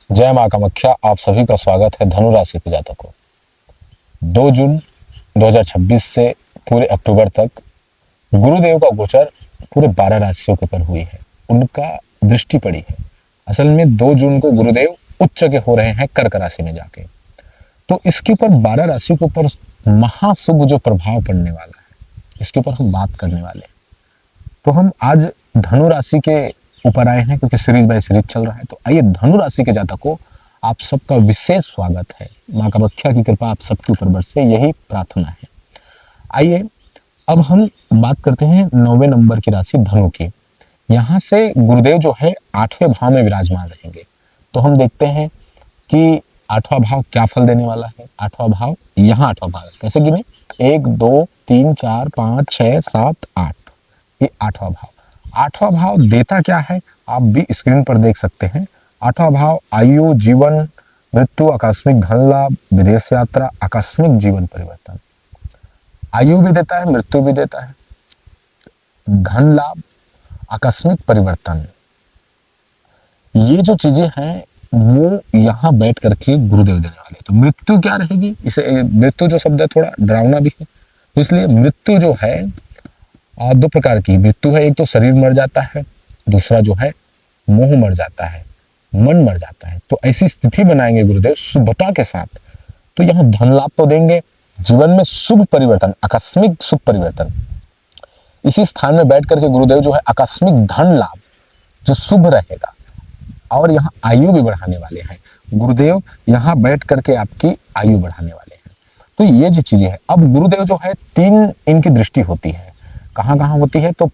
जय मां कामाख्या। आप सभी का स्वागत है धनु राशि के जातकों। 2 जून 2026 से पूरे अक्टूबर तक गुरुदेव का गोचर पूरे 12 राशियों के ऊपर हुई है, उनका दृष्टि पड़ी है। असल में 2 जून को गुरुदेव उच्च के हो रहे हैं कर्क राशि में जाके, तो इसके ऊपर 12 राशि के ऊपर महाशुभ जो प्रभाव पड़ने वाला है, इसके ऊपर हम बात करने वाले हैं। तो हम आज धनु राशि के ऊपर आए हैं क्योंकि सीरीज बाय सीरीज चल रहा है। तो आइए, धनु राशि के जातकों, आप सबका विशेष स्वागत है। मां कामाख्या की कृपा आप सबके ऊपर बरसे, यही प्रार्थना है। आइए अब हम बात करते हैं 9वें नंबर की राशि धनु की। यहाँ से गुरुदेव जो है 8वें भाव में विराजमान रहेंगे। तो हम देखते हैं कि 8वां भाव क्या फल देने वाला है। 8वां भाव, यहाँ 8वां भाव कैसे गिने, 1 2 3 4 5 6 7 8, ये 8वां भाव। 8वां भाव देता क्या है आप भी स्क्रीन पर देख सकते हैं। 8वां भाव आयु, जीवन, मृत्यु, आकस्मिक धन लाभ, विदेश यात्रा, आकस्मिक जीवन परिवर्तन। आयु भी देता है, मृत्यु भी देता है, धन लाभ, आकस्मिक परिवर्तन। ये जो चीजें हैं वो यहाँ बैठ करके गुरुदेव देने वाले। तो मृत्यु क्या रहेगी, इसे मृत्यु जो शब्द है थोड़ा डरावना भी है, तो इसलिए मृत्यु जो है 2 प्रकार की मृत्यु है। एक तो शरीर मर जाता है, दूसरा जो है मोह मर जाता है, मन मर जाता है। तो ऐसी स्थिति बनाएंगे गुरुदेव शुभता के साथ। तो यहाँ धन लाभ तो देंगे, जीवन में शुभ परिवर्तन, आकस्मिक शुभ परिवर्तन। इसी स्थान में बैठ करके गुरुदेव जो है आकस्मिक धन लाभ जो शुभ रहेगा, और यहाँ आयु भी बढ़ाने वाले हैं गुरुदेव। यहाँ बैठ करके आपकी आयु बढ़ाने वाले हैं। तो ये जो चीजें है, अब गुरुदेव जो है 3 इनकी दृष्टि होती है। कहाँ कहाँ होती है, तो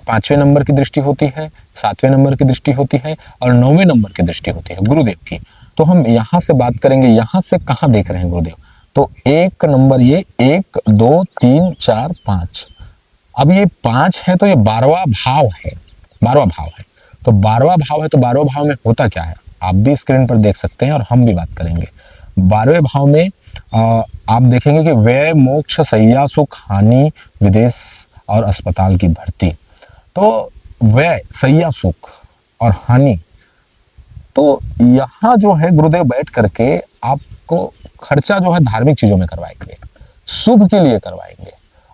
5वें नंबर की दृष्टि होती है, 7वें नंबर की दृष्टि होती है, और 9वें नंबर की दृष्टि होती है गुरुदेव की। तो हम यहाँ से बात करेंगे, यहाँ से कहाँ देख रहे हैं गुरुदेव। तो 1 नंबर, ये 1 2 3 4 5, अब ये 5 है तो ये 12वां भाव है। 12वां भाव है तो 12वां भाव है, तो 12वें भाव में होता क्या है आप भी स्क्रीन पर देख सकते हैं और हम भी बात करेंगे। 12वें भाव में आप देखेंगे कि व्यय, मोक्ष, शैया सुख, हानि, विदेश और अस्पताल की भर्ती। तो व्यय, शैया सुख और हानि, तो यहाँ जो है गुरुदेव बैठ करके आपको खर्चा जो है धार्मिक चीजों में करवाएंगे, शुभ के लिए करवाएंगे।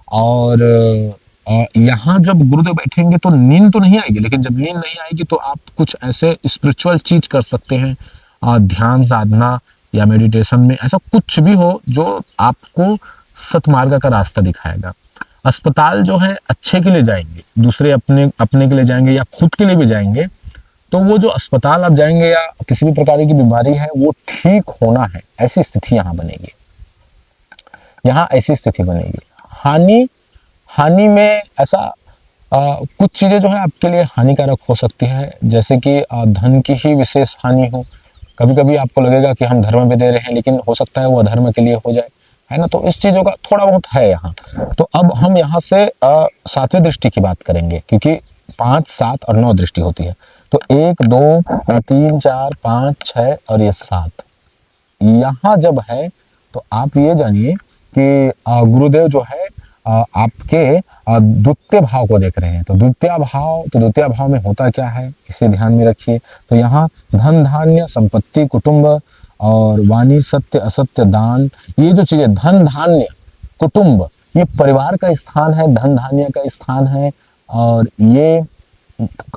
और यहाँ जब गुरुदेव बैठेंगे तो नींद तो नहीं आएगी, लेकिन जब नींद नहीं आएगी तो आप कुछ ऐसे स्पिरिचुअल चीज कर सकते हैं, ध्यान साधना या मेडिटेशन में, ऐसा कुछ भी हो जो आपको सतमार्ग का रास्ता दिखाएगा। अस्पताल जो है अच्छे के लिए जाएंगे, दूसरे अपने के लिए जाएंगे या खुद के लिए भी जाएंगे। तो वो जो अस्पताल आप जाएंगे या किसी भी प्रकार की बीमारी है वो ठीक होना है, ऐसी स्थिति यहाँ बनेगी। यहाँ ऐसी स्थिति बनेगी। हानि में ऐसा कुछ चीजें जो है आपके लिए हानिकारक हो सकती है, जैसे कि धन की ही विशेष हानि हो। कभी कभी आपको लगेगा कि हम धर्म पे दे रहे हैं, लेकिन हो सकता है वो अधर्म के लिए हो जाए, है ना। तो इस चीजों का थोड़ा बहुत है यहाँ। तो अब हम यहाँ से 7वें दृष्टि की बात करेंगे, क्योंकि 5 7 और 9 दृष्टि होती है। तो 1 2 3 4 5 6 और ये 7 यहाँ जब है, तो आप ये जानिए कि गुरुदेव जो है आपके द्वितीय भाव को देख रहे हैं। तो द्वितीय भाव में होता क्या है, इसे ध्यान में रखिए। तो यहाँ धन, धान्य, संपत्ति, कुटुंब और वाणी, सत्य, असत्य, दान, ये जो चीजें, धन, धान्य, कुटुंब, ये परिवार का स्थान है, धन धान्य का स्थान है, और ये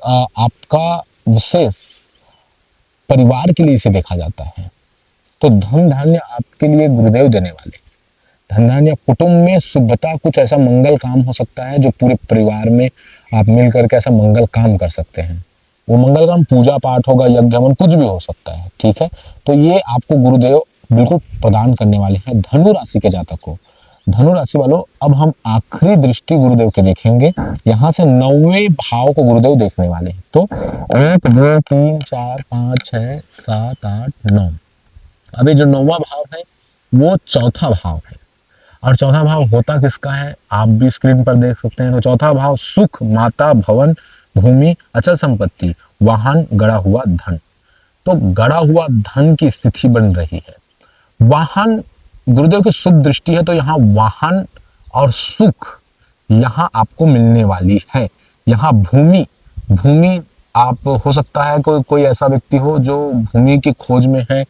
आपका विशेष परिवार के लिए इसे देखा जाता है। तो धन धान्य आपके लिए गुरुदेव देने वाले। धन धान्य, कुटुंब में शुभता, कुछ ऐसा मंगल काम हो सकता है जो पूरे परिवार में आप मिल करके ऐसा मंगल काम कर सकते हैं। वो मंगल काम पूजा पाठ होगा, यज्ञ हवन, कुछ भी हो सकता है, ठीक है। तो ये आपको गुरुदेव बिल्कुल प्रदान करने वाले हैं धनु राशि के जातक को। धनु राशि वालों, अब हम आखिरी दृष्टि गुरुदेव के देखेंगे। यहाँ से 9वें भाव को गुरुदेव देखने वाले हैं। तो 1 2 3 4 5 6 7 8 9, अभी जो 9वां भाव है वो चौथा भाव है। और चौथा भाव होता किसका है आप भी स्क्रीन पर देख सकते हैं। तो चौथा भाव सुख, माता, भवन, भूमि, अचल संपत्ति, वाहन, गड़ा हुआ धन। तो गड़ा हुआ धन की स्थिति बन रही है। वाहन, गुरुदेव की शुभ दृष्टि है, तो यहाँ वाहन और सुख यहाँ आपको मिलने वाली है। यहाँ भूमि आप हो सकता है कोई ऐसा व्यक्ति हो जो भूमि की खोज में है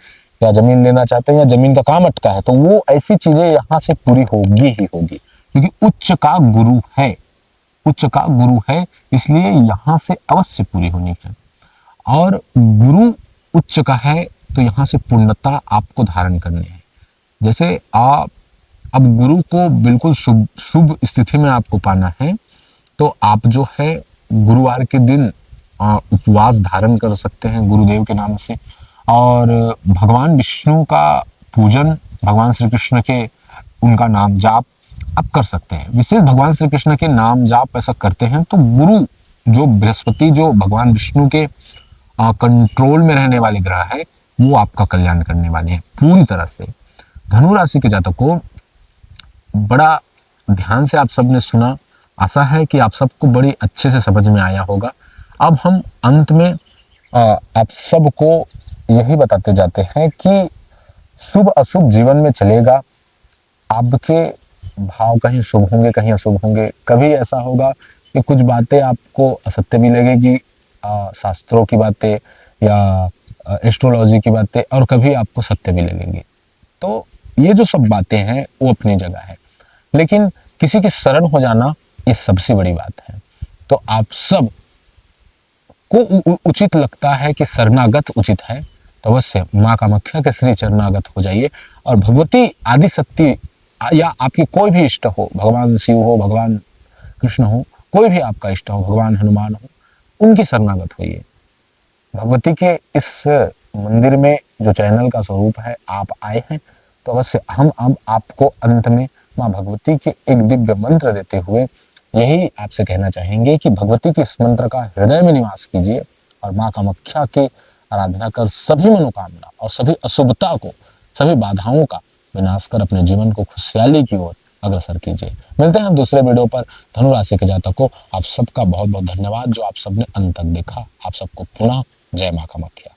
या जमीन लेना चाहते हैं या जमीन का काम अटका है, तो वो ऐसी चीजें यहाँ से पूरी होगी ही होगी, क्योंकि उच्च का गुरु है, उच्च का गुरु है, इसलिए यहाँ से अवश्य पूरी होनी है। और गुरु उच्च का है तो यहाँ से पूर्णता आपको धारण करनी है। जैसे आप अब गुरु को बिल्कुल शुभ शुभ स्थिति में आपको पाना है, तो आप जो है गुरुवार के दिन उपवास धारण कर सकते हैं गुरुदेव के नाम से, और भगवान विष्णु का पूजन, भगवान श्री कृष्ण के उनका नाम जाप आप कर सकते हैं। विशेष भगवान श्री कृष्ण के नाम जाप ऐसा करते हैं तो गुरु जो बृहस्पति जो भगवान विष्णु के कंट्रोल में रहने वाले ग्रह है, वो आपका कल्याण करने वाले हैं पूरी तरह से। धनु राशि के जातक को बड़ा ध्यान से आप सबने सुना, आशा है कि आप सबको बड़ी अच्छे से समझ में आया होगा। अब हम अंत में आप सबको यही बताते जाते हैं कि शुभ अशुभ जीवन में चलेगा, आपके भाव कहीं शुभ होंगे कहीं अशुभ होंगे। कभी ऐसा होगा कि कुछ बातें आपको असत्य भी लगेगी, शास्त्रों की बातें या एस्ट्रोलॉजी की बातें, और कभी आपको सत्य भी लगेगी। तो ये जो सब बातें हैं वो अपनी जगह है, लेकिन किसी की शरण हो जाना ये सबसे बड़ी बात है। तो आप सब को उचित लगता है कि शरणागत उचित है, तो अवश्य माँ कामाख्या के श्री चरणागत हो जाइए, और भगवती आदि शक्ति या आपकी कोई भी इष्ट हो, भगवान शिव हो, भगवान कृष्ण हो, कोई भी आपका इष्ट हो, भगवान हनुमान हो, उनकी शरणागत होइए। भगवती के इस मंदिर में जो चैनल का स्वरूप है, आप आए हैं, तो अवश्य हम अब आपको अंत में माँ भगवती के एक दिव्य मंत्र देते हुए यही आपसे कहना चाहेंगे कि भगवती के इस मंत्र का हृदय में निवास कीजिए और माँ कामाख्या की आराधना कर सभी मनोकामना और सभी अशुभता को, सभी बाधाओं का विनाश कर अपने जीवन को खुशहाली की ओर अग्रसर कीजिए। मिलते हैं हम दूसरे वीडियो पर। धनु राशि के जातक को आप सबका बहुत बहुत धन्यवाद जो आप सबने अंत तक देखा। आप सबको पुनः जय माँ कामाख्या।